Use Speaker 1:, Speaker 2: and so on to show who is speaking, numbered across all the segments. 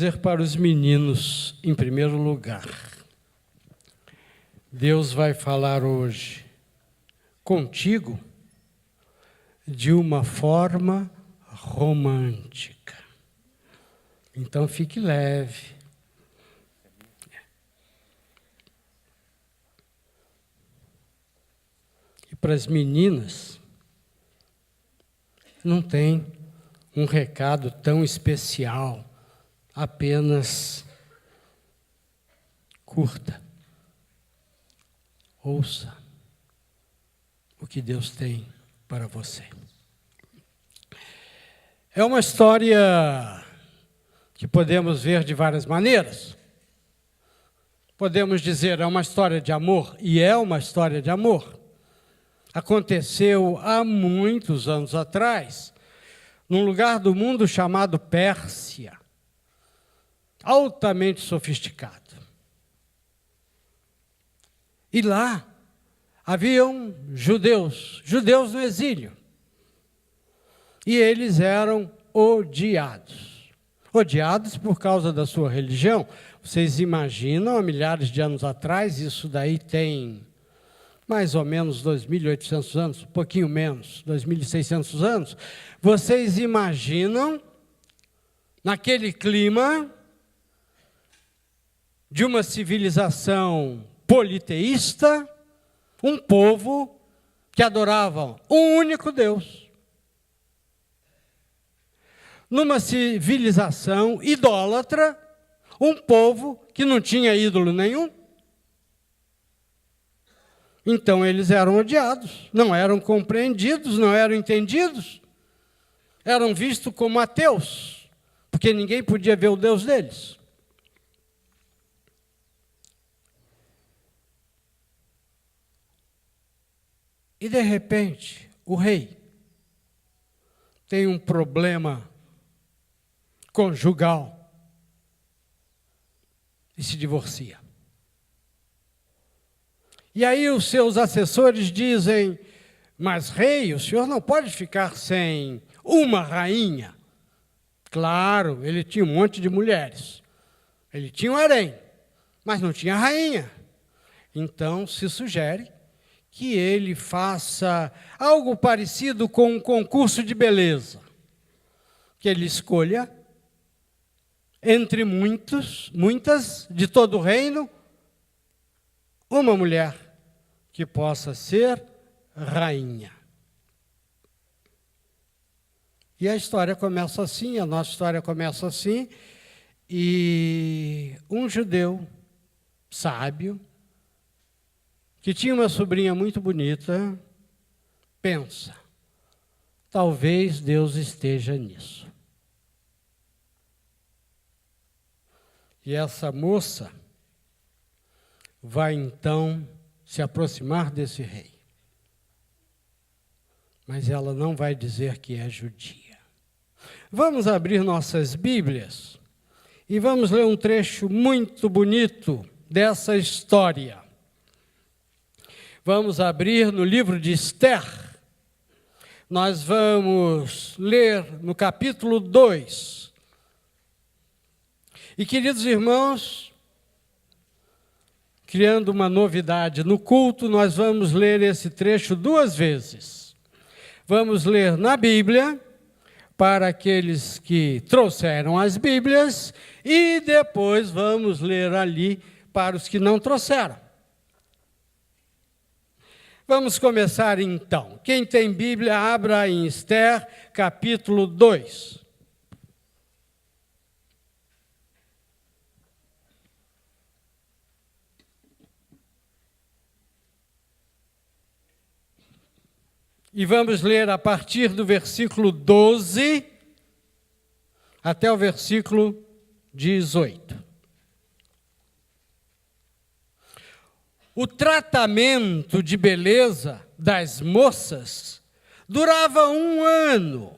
Speaker 1: dizer para os meninos, em primeiro lugar, Deus vai falar hoje contigo de uma forma romântica. Então, fique leve. E para as meninas, não tem um recado tão especial, apenas curta. Ouça o que Deus tem para você. É uma história que podemos ver de várias maneiras. Podemos dizer, é uma história de amor, e é uma história de amor. Aconteceu há muitos anos atrás, num lugar do mundo chamado Pérsia, altamente sofisticado. E lá haviam judeus no exílio. E eles eram odiados. Odiados por causa da sua religião. Vocês imaginam, há milhares de anos atrás, isso daí tem mais ou menos 2.800 anos, um pouquinho menos, 2.600 anos. Vocês imaginam, naquele clima de uma civilização politeísta, um povo que adorava um único Deus. Numa civilização idólatra, um povo que não tinha ídolo nenhum. Então, eles eram odiados, não eram compreendidos, não eram entendidos. Eram vistos como ateus, porque ninguém podia ver o Deus deles. E, de repente, o rei tem um problema conjugal e se divorcia. E aí os seus assessores dizem, mas rei, o senhor não pode ficar sem uma rainha. Claro, ele tinha um monte de mulheres. Ele tinha um harém, mas não tinha rainha. Então se sugere que ele faça algo parecido com um concurso de beleza. Que ele escolha, entre muitas de todo o reino, uma mulher que possa ser rainha. E a história começa assim, a nossa história começa assim, e um judeu sábio, que tinha uma sobrinha muito bonita, pensa, talvez Deus esteja nisso. E essa moça vai então se aproximar desse rei. Mas ela não vai dizer que é judia. Vamos abrir nossas Bíblias e vamos ler um trecho muito bonito dessa história. Vamos abrir no livro de Esther. Nós vamos ler no capítulo 2. E, queridos irmãos, criando uma novidade no culto, nós vamos ler esse trecho 2 vezes. Vamos ler na Bíblia, para aqueles que trouxeram as Bíblias, e depois vamos ler ali para os que não trouxeram. Vamos começar então. Quem tem Bíblia, abra em Esther, capítulo 2. E vamos ler a partir do versículo 12 até o versículo 18. O tratamento de beleza das moças durava 1 ano.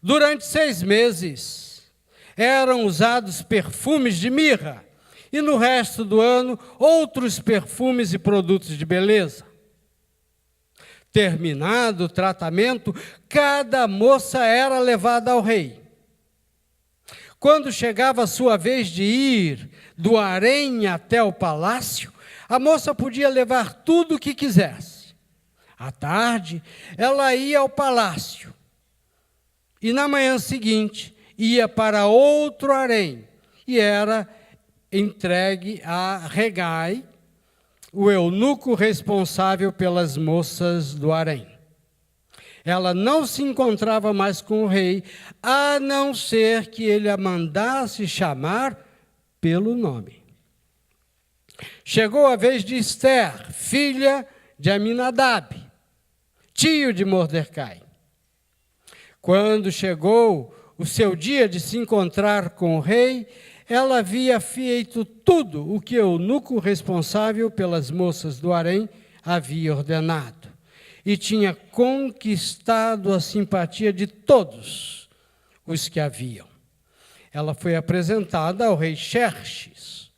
Speaker 1: Durante 6 meses eram usados perfumes de mirra e no resto do ano outros perfumes e produtos de beleza. Terminado o tratamento, cada moça era levada ao rei. Quando chegava a sua vez de ir do harém até o palácio, a moça podia levar tudo o que quisesse. À tarde, ela ia ao palácio. E na manhã seguinte, ia para outro harém. E era entregue a Hegai, o eunuco responsável pelas moças do harém. Ela não se encontrava mais com o rei, a não ser que ele a mandasse chamar pelo nome. Chegou a vez de Esther, filha de Aminadab, tio de Mordecai. Quando chegou o seu dia de se encontrar com o rei, ela havia feito tudo o que o eunuco responsável pelas moças do harém havia ordenado, e tinha conquistado a simpatia de todos os que haviam. Ela foi apresentada ao rei Xerxes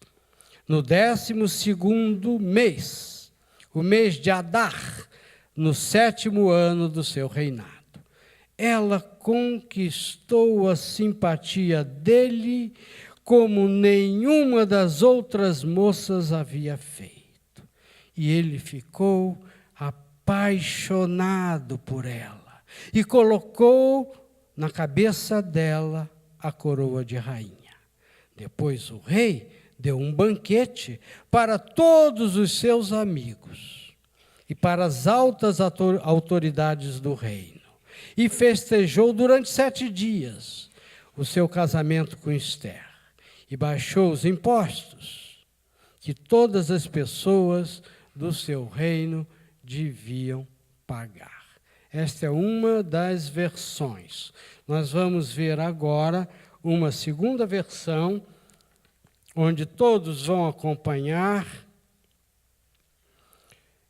Speaker 1: no 12º mês, o mês de Adar, no 7º ano do seu reinado. Ela conquistou a simpatia dele como nenhuma das outras moças havia feito. E ele ficou apaixonado por ela e colocou na cabeça dela a coroa de rainha. Depois o rei deu um banquete para todos os seus amigos e para as altas autoridades do reino, e festejou durante 7 dias o seu casamento com Esther, e baixou os impostos que todas as pessoas do seu reino deviam pagar. Esta é uma das versões. Nós vamos ver agora uma segunda versão, onde todos vão acompanhar.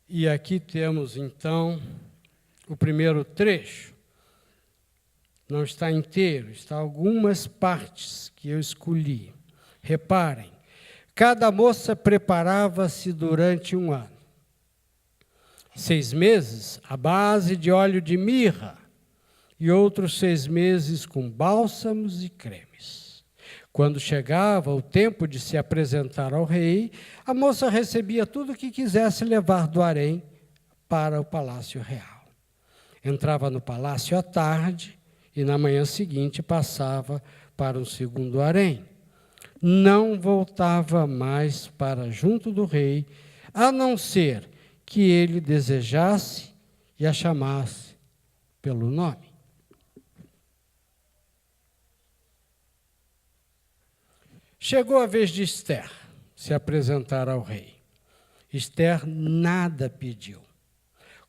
Speaker 1: E aqui temos, então, o primeiro trecho. Não está inteiro, está algumas partes que eu escolhi. Reparem, cada moça preparava-se durante 1 ano. 6 meses à base de óleo de mirra e outros 6 meses com bálsamos e cremes. Quando chegava o tempo de se apresentar ao rei, a moça recebia tudo o que quisesse levar do harém para o palácio real. Entrava no palácio à tarde e na manhã seguinte passava para o segundo harém. Não voltava mais para junto do rei, a não ser que ele desejasse e a chamasse pelo nome. Chegou a vez de Esther se apresentar ao rei. Esther nada pediu.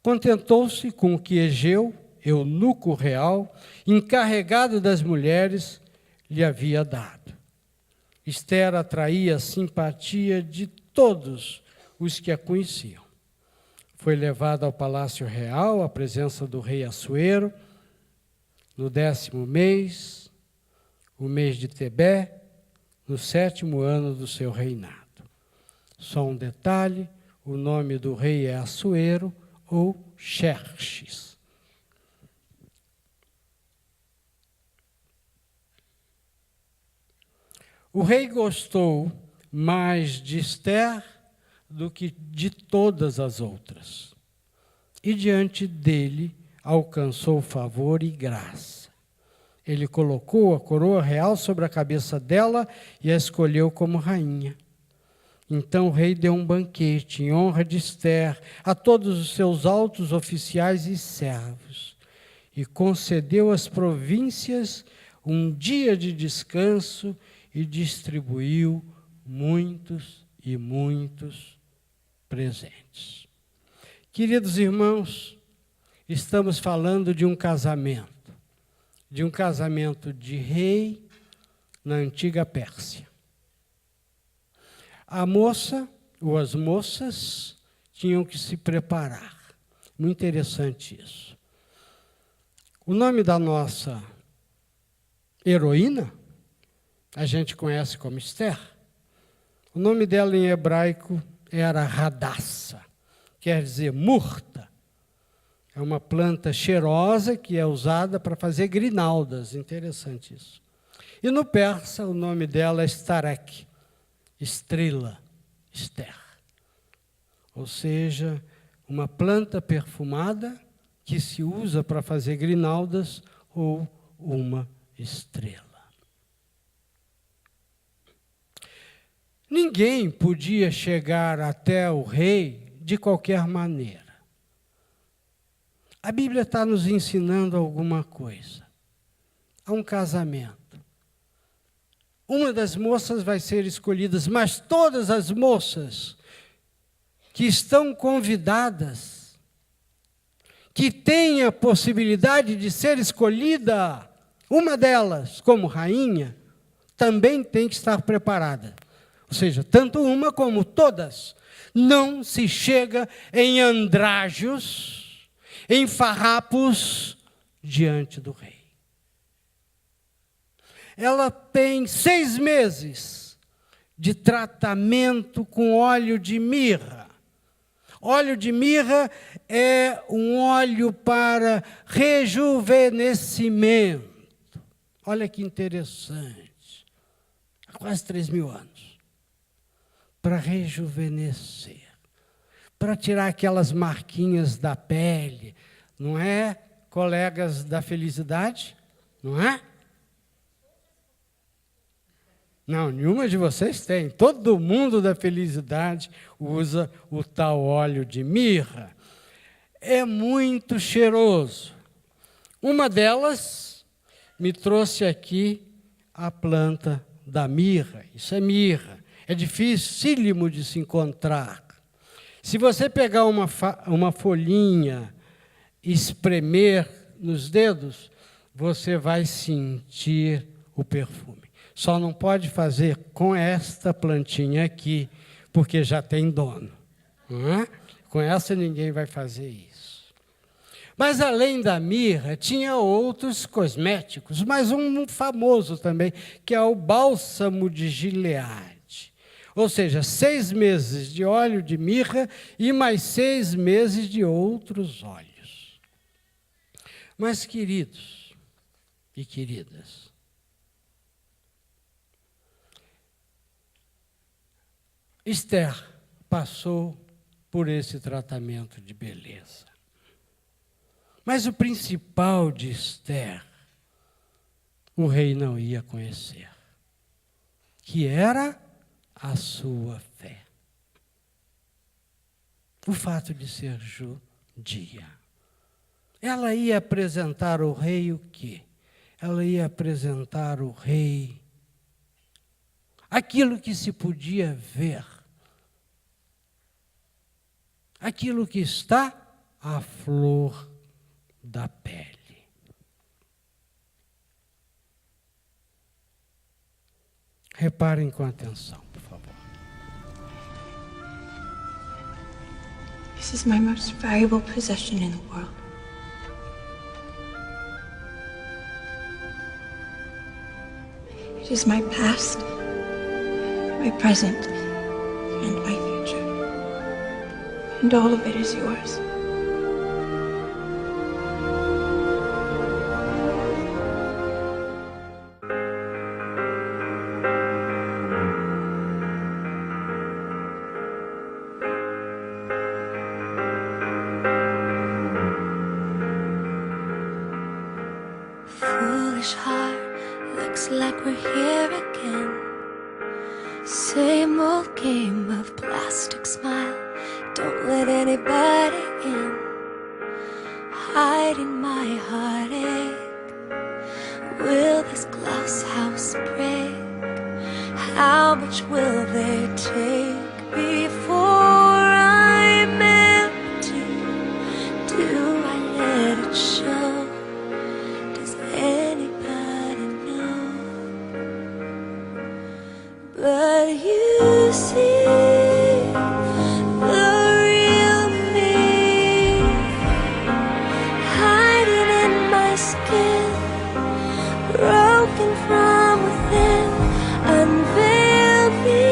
Speaker 1: Contentou-se com o que Egeu, eunuco real, encarregado das mulheres, lhe havia dado. Esther atraía a simpatia de todos os que a conheciam. Foi levada ao palácio real, à presença do rei Assuero, no 10º mês, o mês de Tebé, no 7º ano do seu reinado. Só um detalhe, o nome do rei é Assuero ou Xerxes. O rei gostou mais de Esther do que de todas as outras, e diante dele alcançou favor e graça. Ele colocou a coroa real sobre a cabeça dela e a escolheu como rainha. Então o rei deu um banquete em honra de Esther a todos os seus altos oficiais e servos, e concedeu às províncias um dia de descanso e distribuiu muitos e muitos presentes. Queridos irmãos, estamos falando de um casamento de rei na antiga Pérsia. A moça, ou as moças, tinham que se preparar. Muito interessante isso. O nome da nossa heroína, a gente conhece como Esther. O nome dela em hebraico era Radassa, quer dizer murta. É uma planta cheirosa que é usada para fazer grinaldas, interessante isso. E no persa, o nome dela é Starek, estrela, Esther. Ou seja, uma planta perfumada que se usa para fazer grinaldas ou uma estrela. Ninguém podia chegar até o rei de qualquer maneira. A Bíblia está nos ensinando alguma coisa. Há um casamento. Uma das moças vai ser escolhida, mas todas as moças que estão convidadas, que têm a possibilidade de ser escolhida, uma delas como rainha, também tem que estar preparada. Ou seja, tanto uma como todas. Não se chega em andrajos, em farrapos, diante do rei. Ela tem 6 meses de tratamento com óleo de mirra. Óleo de mirra é um óleo para rejuvenescimento. Olha que interessante. Há quase 3.000 anos. Para rejuvenescer. Para tirar aquelas marquinhas da pele. Não é, colegas da felicidade? Não é? Não, nenhuma de vocês tem. Todo mundo da felicidade usa o tal óleo de mirra. É muito cheiroso. Uma delas me trouxe aqui a planta da mirra. Isso é mirra. É dificílimo de se encontrar. Se você pegar uma folhinha e espremer nos dedos, você vai sentir o perfume. Só não pode fazer com esta plantinha aqui, porque já tem dono. Não é? Com essa ninguém vai fazer isso. Mas além da mirra, tinha outros cosméticos, mas um famoso também, que é o bálsamo de Gileade. Ou seja, 6 meses de óleo de mirra e mais 6 meses de outros óleos. Mas, queridos e queridas, Esther passou por esse tratamento de beleza. Mas o principal de Esther, o rei não ia conhecer, que era a sua fé. O fato de ser judia. Ela ia apresentar ao rei o quê? Ela ia apresentar ao rei aquilo que se podia ver. Aquilo que está à flor da pele. Reparem com atenção, por favor.
Speaker 2: This is my most valuable possession in the world. It is my past, my present, and my future. And all of it is yours.
Speaker 3: Foolish heart, looks like we're here again. Same old game of plastic smile. Don't let anybody in. Hiding my heartache. Will this glass house break? How much will they take before I'm empty? Do I let it show? But you see the real me, hiding in my skin, broken from within. Unveil me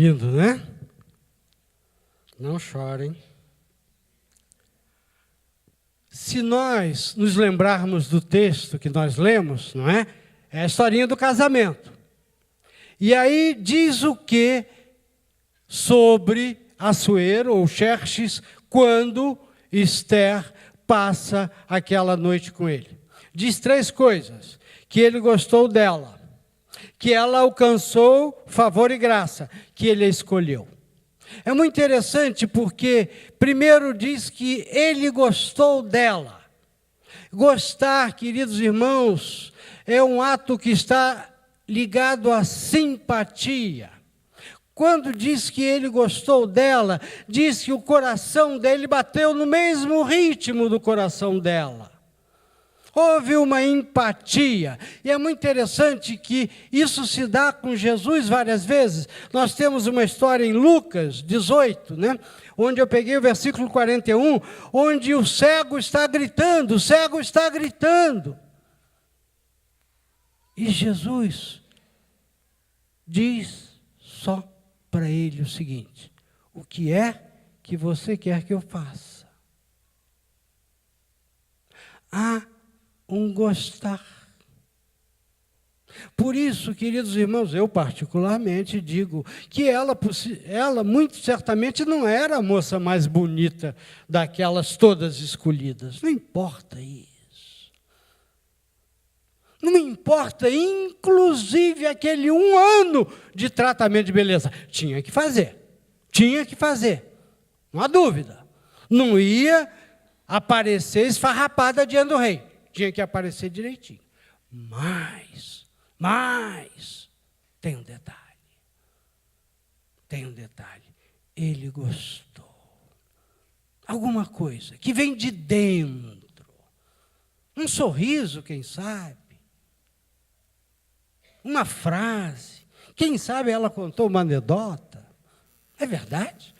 Speaker 1: Lindo, né? Não chorem. Se nós nos lembrarmos do texto que nós lemos, não é? É a historinha do casamento. E aí diz o que sobre Assuero ou Xerxes quando Esther passa aquela noite com ele. Diz 3 coisas: que ele gostou dela, que ela alcançou favor e graça, que ele a escolheu. É muito interessante porque primeiro diz que ele gostou dela. Gostar, queridos irmãos, é um ato que está ligado à simpatia. Quando diz que ele gostou dela, diz que o coração dele bateu no mesmo ritmo do coração dela. Houve uma empatia. E é muito interessante que isso se dá com Jesus várias vezes. Nós temos uma história em Lucas 18, né? Onde eu peguei o versículo 41, onde o cego está gritando, o cego está gritando. E Jesus diz só para ele o seguinte: o que é que você quer que eu faça? Há um gostar. Por isso, queridos irmãos, eu particularmente digo que ela muito certamente não era a moça mais bonita daquelas todas escolhidas. Não importa isso. Não importa, inclusive, aquele 1 ano de tratamento de beleza. Tinha que fazer. Não há dúvida. Não ia aparecer esfarrapada diante do rei. Tinha que aparecer direitinho. Mas, tem um detalhe. Ele gostou. Alguma coisa que vem de dentro. Um sorriso, quem sabe. Uma frase. Quem sabe ela contou uma anedota. É verdade.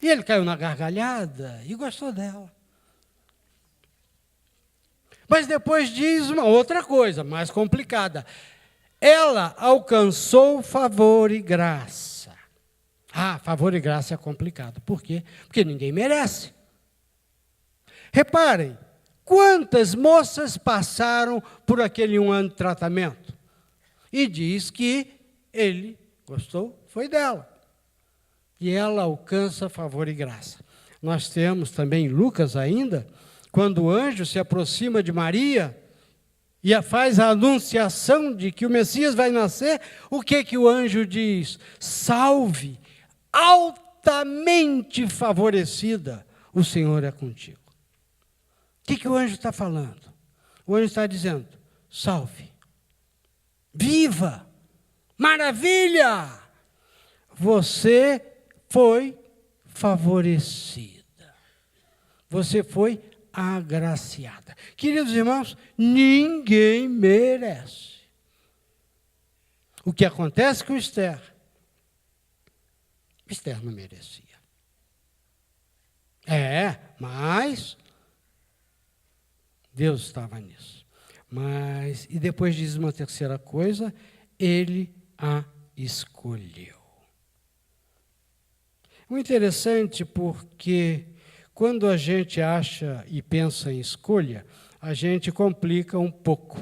Speaker 1: E ele caiu na gargalhada e gostou dela. Mas depois diz uma outra coisa, mais complicada. Ela alcançou favor e graça. Favor e graça é complicado. Por quê? Porque ninguém merece. Reparem, quantas moças passaram por aquele 1 ano de tratamento? E diz que ele gostou, foi dela. E ela alcança favor e graça. Nós temos também em Lucas ainda, quando o anjo se aproxima de Maria e faz a anunciação de que o Messias vai nascer, o que o anjo diz? Salve, altamente favorecida, o Senhor é contigo. O que o anjo está falando? O anjo está dizendo, salve, viva, maravilha, você foi favorecida, você foi agraciada. Queridos irmãos, ninguém merece. O que acontece com Esther? Esther não merecia. Mas Deus estava nisso. E depois diz uma terceira coisa, ele a escolheu. Muito interessante porque quando a gente acha e pensa em escolha, a gente complica um pouco.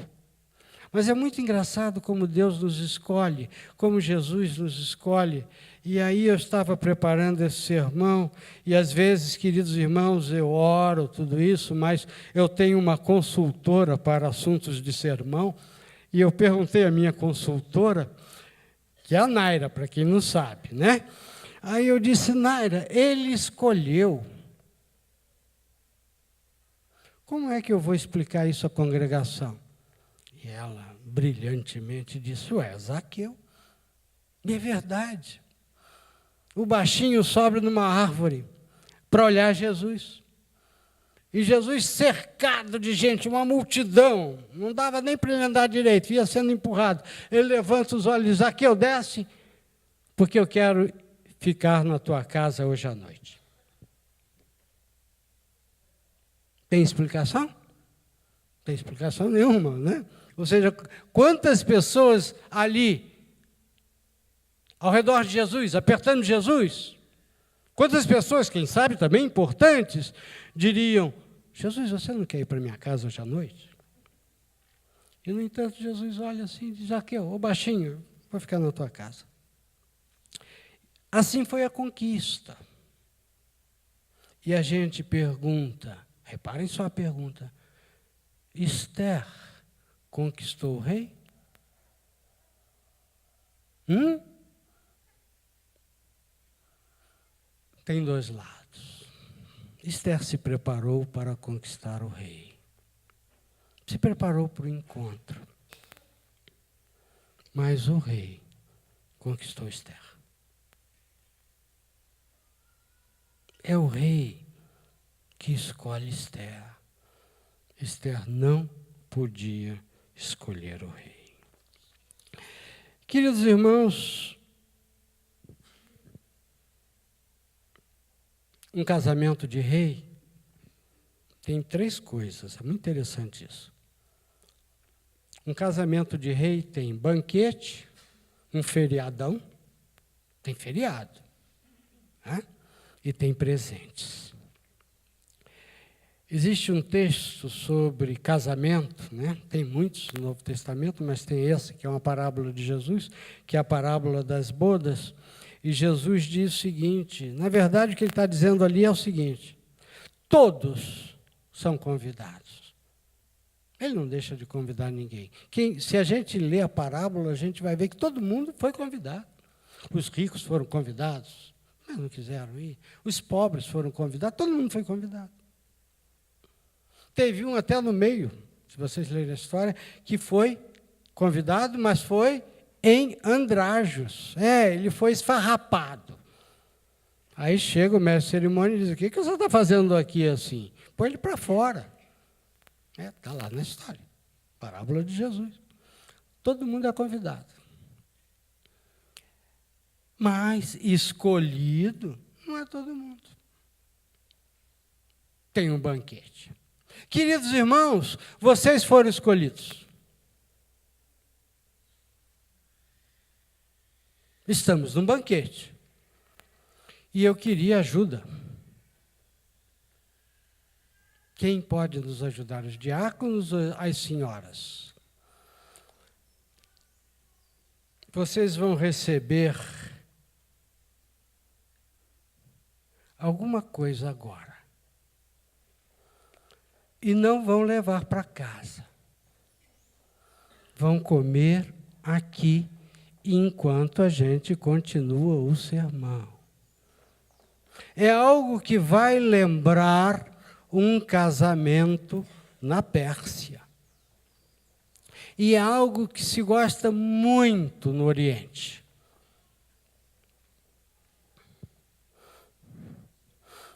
Speaker 1: Mas é muito engraçado como Deus nos escolhe, como Jesus nos escolhe. E aí eu estava preparando esse sermão, e às vezes, queridos irmãos, eu oro, tudo isso, mas eu tenho uma consultora para assuntos de sermão, e eu perguntei à minha consultora, que é a Naira, para quem não sabe, né? Aí eu disse, Naira, ele escolheu. Como é que eu vou explicar isso à congregação? E ela, brilhantemente, disse, Zaqueu, é verdade. O baixinho sobe numa árvore para olhar Jesus. E Jesus cercado de gente, uma multidão, não dava nem para ele andar direito, ia sendo empurrado. Ele levanta os olhos, Zaqueu, desce, porque eu quero ficar na tua casa hoje à noite. Tem explicação? Não tem explicação nenhuma, né? Ou seja, quantas pessoas ali ao redor de Jesus, apertando Jesus. Quantas pessoas, quem sabe também importantes, diriam: Jesus, você não quer ir para minha casa hoje à noite? E, no entanto, Jesus olha assim e diz: Zaqueu, ô baixinho, vou ficar na tua casa. Assim foi a conquista. E a gente pergunta, reparem só a pergunta: Esther conquistou o rei? Tem dois lados. Esther se preparou para conquistar o rei. Se preparou para o encontro. Mas o rei conquistou Esther. É o rei que escolhe Esther. Esther não podia escolher o rei. Queridos irmãos, um casamento de rei tem 3 coisas, é muito interessante isso. Um casamento de rei tem banquete, um feriadão, tem feriado, né? E tem presentes. Existe um texto sobre casamento, né? Tem muitos no Novo Testamento, mas tem esse, que é uma parábola de Jesus, que é a parábola das bodas. E Jesus diz o seguinte, na verdade o que ele está dizendo ali é o seguinte: todos são convidados. Ele não deixa de convidar ninguém. Se a gente lê a parábola, a gente vai ver que todo mundo foi convidado. Os ricos foram convidados, mas não quiseram ir. Os pobres foram convidados, todo mundo foi convidado. Teve um até no meio, se vocês lerem a história, que foi convidado, mas foi em andrajos. Ele foi esfarrapado. Aí chega o mestre de cerimônia e diz: o que você está fazendo aqui assim? Põe ele para fora. Está lá na história. Parábola de Jesus. Todo mundo é convidado. Mas escolhido não é todo mundo. Tem um banquete. Queridos irmãos, vocês foram escolhidos. Estamos num banquete. E eu queria ajuda. Quem pode nos ajudar? Os diáconos ou as senhoras? Vocês vão receber alguma coisa agora. E não vão levar para casa. Vão comer aqui enquanto a gente continua o sermão. É algo que vai lembrar um casamento na Pérsia. E é algo que se gosta muito no Oriente.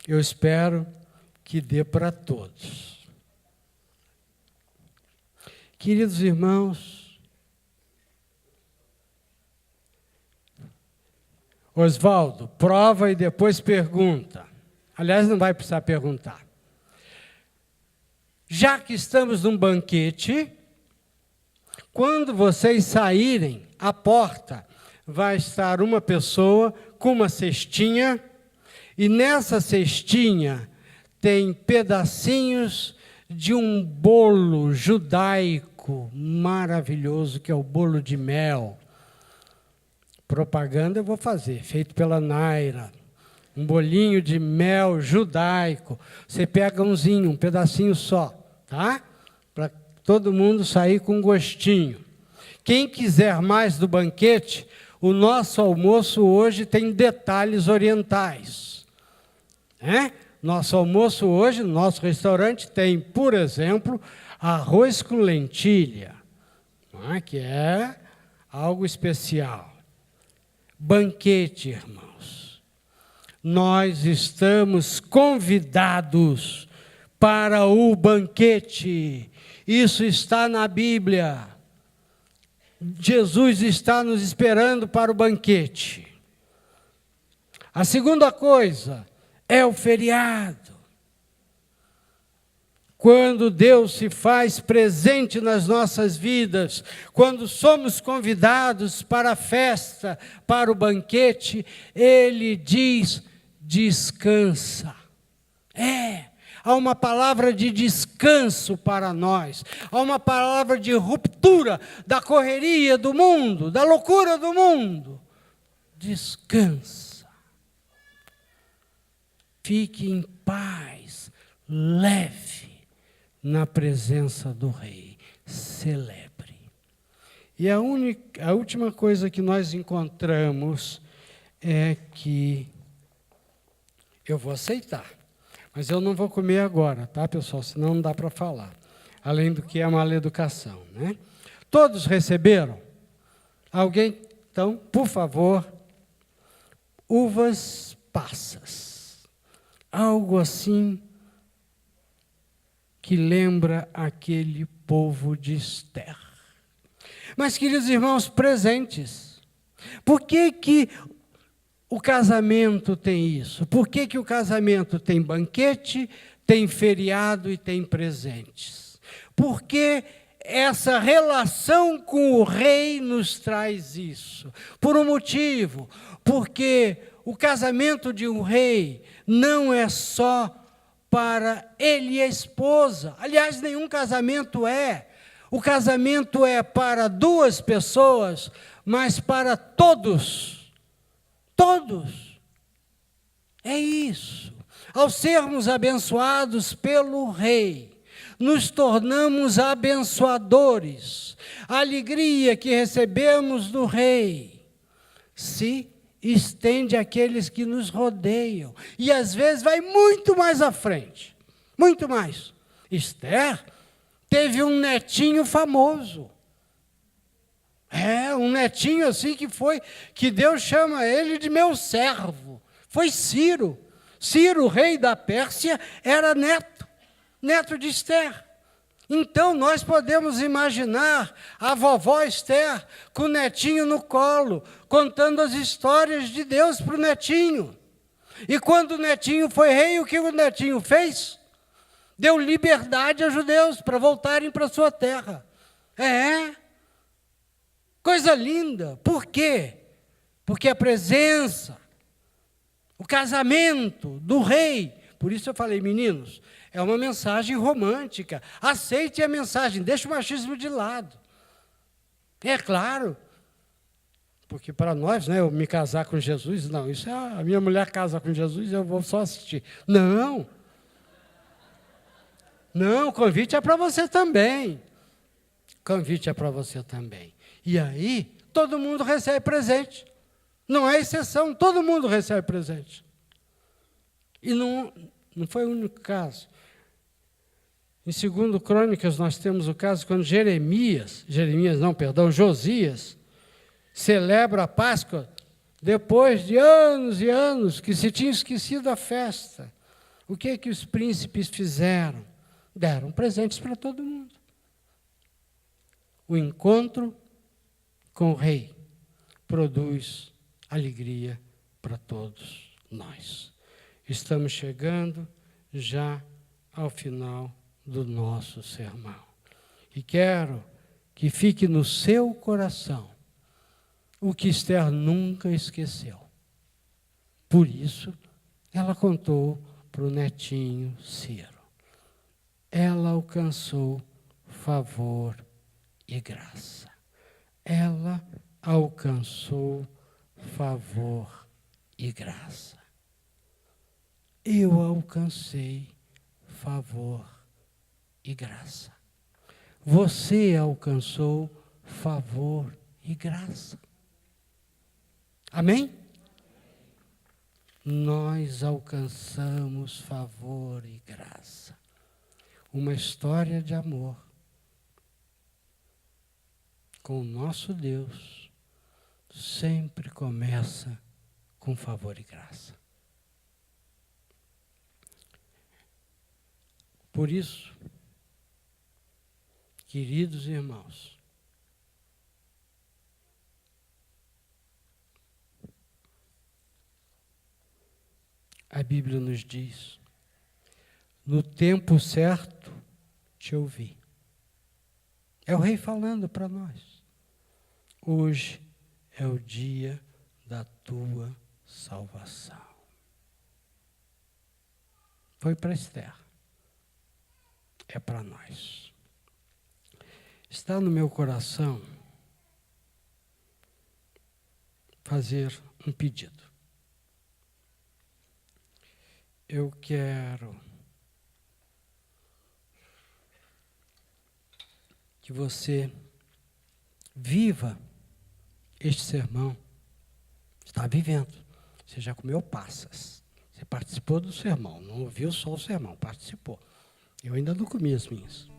Speaker 1: Eu espero que dê para todos. Queridos irmãos, Oswaldo, prova e depois pergunta. Aliás, não vai precisar perguntar. Já que estamos num banquete, quando vocês saírem, à porta vai estar uma pessoa com uma cestinha, e nessa cestinha tem pedacinhos de um bolo judaico maravilhoso, que é o bolo de mel. Propaganda eu vou fazer, feito pela Naira. Um bolinho de mel judaico. Você pega um pedacinho só, tá? Para todo mundo sair com gostinho. Quem quiser mais do banquete, o nosso almoço hoje tem detalhes orientais. Nosso almoço hoje, no nosso restaurante, tem, por exemplo, arroz com lentilha, que é algo especial. Banquete, irmãos. Nós estamos convidados para o banquete. Isso está na Bíblia. Jesus está nos esperando para o banquete. A segunda coisa é o feriado. Quando Deus se faz presente nas nossas vidas, quando somos convidados para a festa, para o banquete, Ele diz: descansa. Há uma palavra de descanso para nós, há uma palavra de ruptura da correria do mundo, da loucura do mundo. Descansa. Fique em paz, leve na presença do Rei, celebre. E a última coisa que nós encontramos é que eu vou aceitar, mas eu não vou comer agora, tá, pessoal? Senão não dá para falar. Além do que é uma educação, né? Todos receberam? Alguém? Então, por favor, uvas passas. Algo assim que lembra aquele povo de Esther. Mas, queridos irmãos, presentes. Por que o casamento tem isso? Por que o casamento tem banquete, tem feriado e tem presentes? Porque essa relação com o rei nos traz isso. Por um motivo, porque o casamento de um rei não é só para ele e a esposa. Aliás, nenhum casamento é. O casamento é para duas pessoas, mas para todos. Todos. É isso. Ao sermos abençoados pelo Rei, nos tornamos abençoadores. A alegria que recebemos do Rei se estende àqueles que nos rodeiam. E às vezes vai muito mais à frente. Muito mais. Esther teve um netinho famoso. Um netinho assim que Deus chama ele de meu servo. Foi Ciro. Ciro, rei da Pérsia, era neto de Esther. Então, nós podemos imaginar a vovó Esther com o netinho no colo, contando as histórias de Deus para o netinho. E quando o netinho foi rei, o que o netinho fez? Deu liberdade aos judeus para voltarem para a sua terra. Coisa linda. Por quê? Porque a presença, o casamento do rei, por isso eu falei, meninos, é uma mensagem romântica. Aceite a mensagem, deixe o machismo de lado. É claro, porque para nós, né, eu me casar com Jesus, não, isso é a minha mulher casa com Jesus, eu vou só assistir. Não, o convite é para você também. Convite é para você também. E aí, todo mundo recebe presente. Não é exceção, todo mundo recebe presente. E não foi o único caso. Em 2 Crônicas, nós temos o caso quando Josias, celebra a Páscoa depois de anos e anos que se tinha esquecido a festa. O que os príncipes fizeram? Deram presentes para todo mundo. O encontro com o rei produz alegria para todos nós. Estamos chegando já ao final do nosso sermão. E quero que fique no seu coração o que Esther nunca esqueceu. Por isso, ela contou para o netinho Ciro. Ela alcançou favor e graça. Ela alcançou favor e graça. Eu alcancei favor e graça. Você alcançou favor e graça. Amém? Nós alcançamos favor e graça. Uma história de amor com o nosso Deus sempre começa com favor e graça. Por isso, queridos irmãos, a Bíblia nos diz, no tempo certo, te ouvir. É o Rei falando para nós. Hoje é o dia da tua salvação. Foi para Esther. É para nós. Está no meu coração fazer um pedido. Eu quero que você viva este sermão. Está vivendo. Você já comeu passas. Você participou do sermão. Não ouviu só o sermão, participou. Eu ainda não comi as minhas.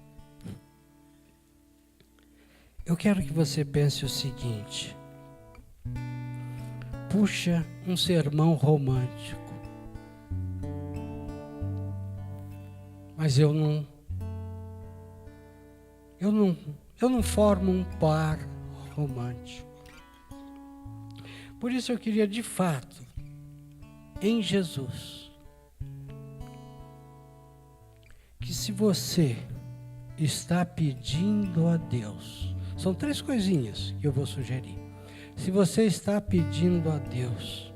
Speaker 1: Eu quero que você pense o seguinte. Puxa um sermão romântico. Mas eu não formo um par romântico. Por isso eu queria, de fato, em Jesus, que se você está pedindo a Deus, são 3 coisinhas que eu vou sugerir. Se você está pedindo a Deus,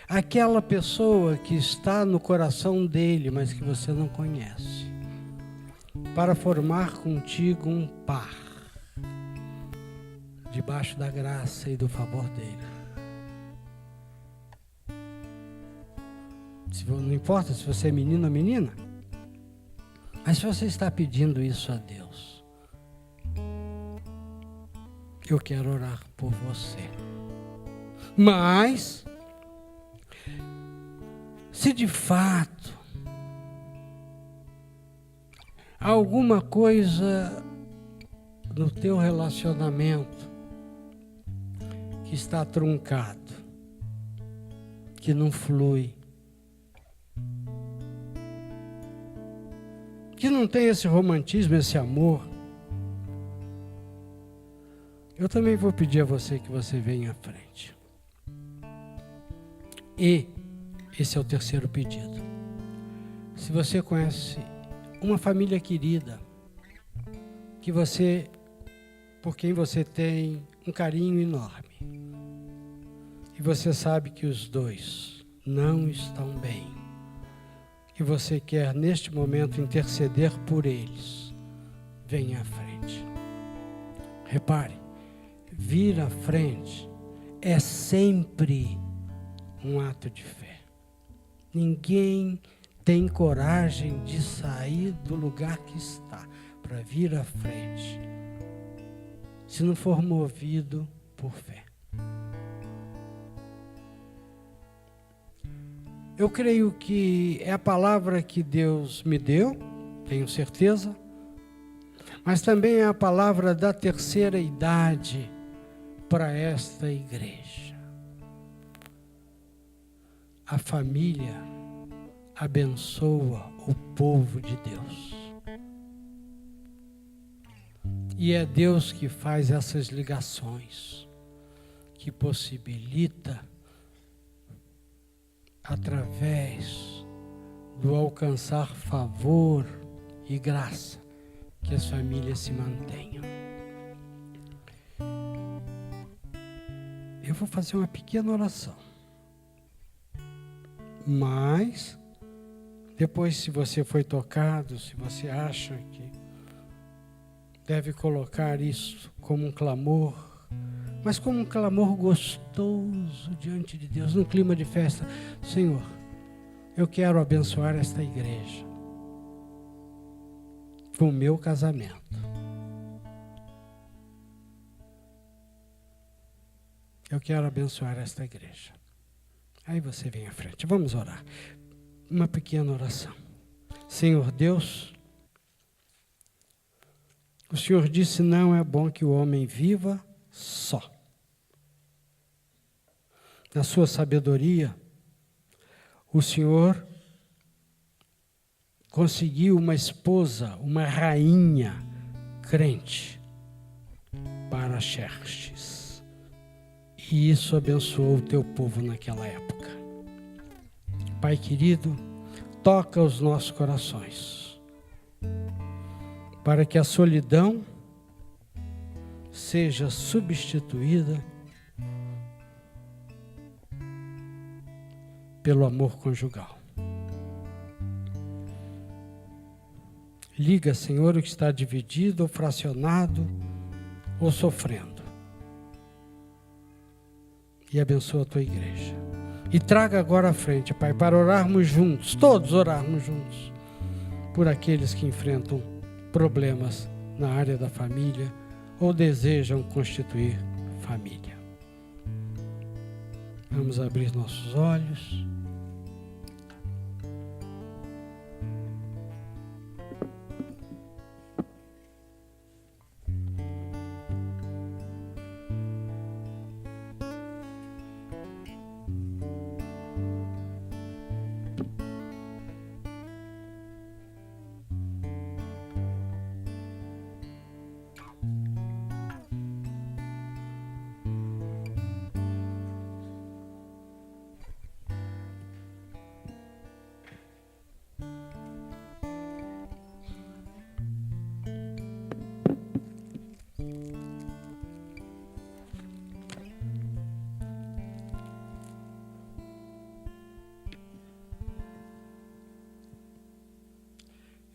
Speaker 1: aquela pessoa que está no coração dele, mas que você não conhece, para formar contigo um par, debaixo da graça e do favor dele. Não importa se você é menino ou menina, mas se você está pedindo isso a Deus, eu quero orar por você. Mas, se de fato alguma coisa no teu relacionamento que está truncado, que não flui, que não tem esse romantismo, esse amor, eu também vou pedir a você que você venha à frente. E esse é o 3º pedido. Se você conhece uma família querida, por quem você tem um carinho enorme, e você sabe que os 2 não estão bem, e você quer neste momento interceder por eles, venha à frente. Repare, vir à frente é sempre um ato de fé. Ninguém tem coragem de sair do lugar que está para vir à frente, se não for movido por fé. Eu creio que é a palavra que Deus me deu, tenho certeza, mas também é a palavra da 3ª idade para esta igreja. A família abençoa o povo de Deus. E é Deus que faz essas ligações, que possibilita, através do alcançar favor e graça, que as famílias se mantenham. Eu vou fazer uma pequena oração. Mas, depois, se você foi tocado, se você acha que deve colocar isso como um clamor, mas como um clamor gostoso diante de Deus, num clima de festa. Senhor, eu quero abençoar esta igreja com o meu casamento. Eu quero abençoar esta igreja. Aí você vem à frente. Vamos orar. Uma pequena oração. Senhor Deus, o Senhor disse: não é bom que o homem viva só. Na sua sabedoria, o Senhor conseguiu uma esposa, uma rainha crente para Xerxes. E isso abençoou o teu povo naquela época. Pai querido, toca os nossos corações. para que a solidão seja substituída pelo amor conjugal. Liga, Senhor, o que está dividido, ou fracionado, ou sofrendo. E abençoa a tua igreja. E traga agora à frente, Pai, para orarmos juntos, todos orarmos juntos, por aqueles que enfrentam problemas na área da família ou desejam constituir família. Vamos abrir nossos olhos.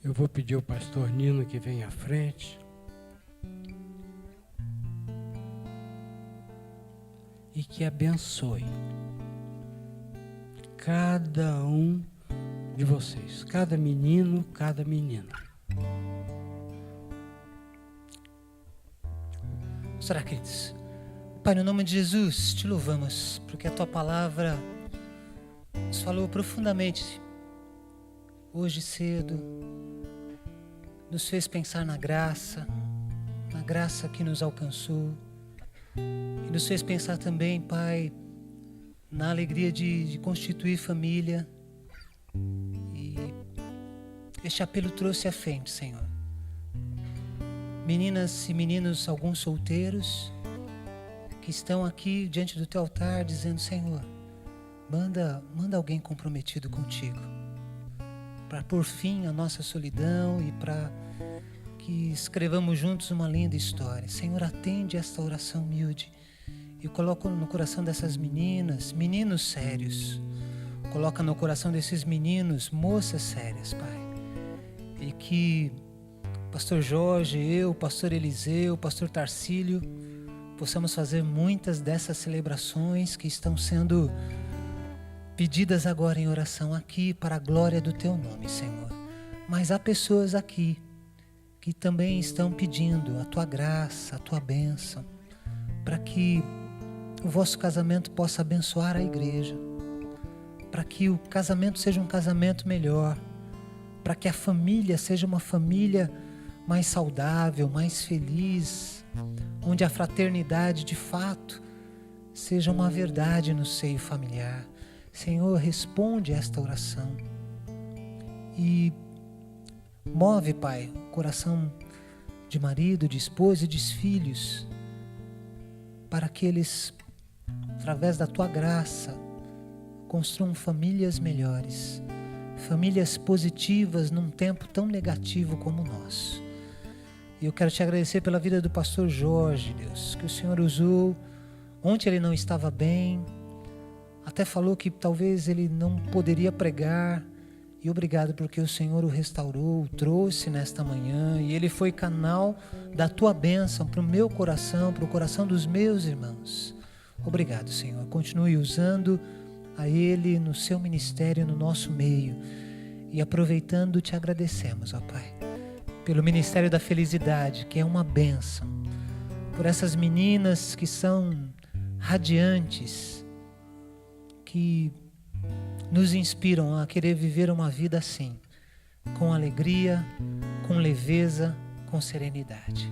Speaker 1: Eu vou pedir ao pastor Nino que venha à frente. E que abençoe cada um de vocês, cada menino, cada menina.
Speaker 4: Será, queridos? Pai, no nome de Jesus, te louvamos, porque a tua palavra nos falou profundamente hoje cedo, nos fez pensar na graça que nos alcançou, e nos fez pensar também, Pai, na alegria de constituir família. E este apelo trouxe à frente, Senhor, meninas e meninos, alguns solteiros, que estão aqui diante do teu altar dizendo: Senhor, manda alguém comprometido contigo, para pôr fim à nossa solidão e para que escrevamos juntos uma linda história. Senhor, atende esta oração humilde e coloca no coração dessas meninas, meninos sérios. Coloca no coração desses meninos, moças sérias, Pai. E que Pastor Jorge, eu, Pastor Eliseu, Pastor Tarcílio, possamos fazer muitas dessas celebrações que estão sendo pedidas agora em oração aqui para a glória do teu nome, Senhor. Mas há pessoas aqui que também estão pedindo a tua graça, a tua bênção, para que o vosso casamento possa abençoar a igreja, para que o casamento seja um casamento melhor, para que a família seja uma família mais saudável, mais feliz, onde a fraternidade de fato seja uma verdade no seio familiar. Senhor, responde esta oração e move, Pai, o coração de marido, de esposa e de filhos, para que eles, através da tua graça, construam famílias melhores, famílias positivas num tempo tão negativo como o nosso. E eu quero te agradecer pela vida do pastor Jorge, Deus, que o Senhor usou. Ontem ele não estava bem, até falou que talvez ele não poderia pregar, e obrigado porque o Senhor o restaurou, o trouxe nesta manhã, e ele foi canal da tua bênção para o meu coração, para o coração dos meus irmãos. Obrigado, Senhor. Continue usando a ele no seu ministério, no nosso meio, e aproveitando te agradecemos, ó Pai, pelo Ministério da Felicidade, que é uma bênção, por essas meninas que são radiantes, que nos inspiram a querer viver uma vida assim, com alegria, com leveza, com serenidade.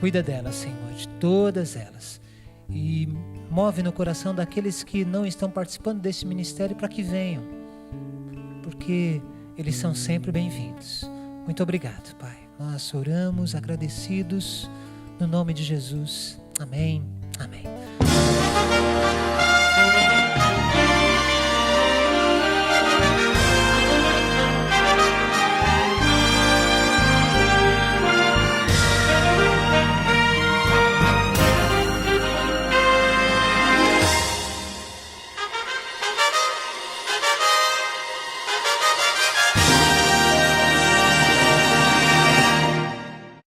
Speaker 4: Cuida delas, Senhor, de todas elas, e move no coração daqueles que não estão participando desse ministério para que venham, porque eles são sempre bem-vindos. Muito obrigado, Pai. Nós oramos agradecidos no nome de Jesus. Amém. Amém.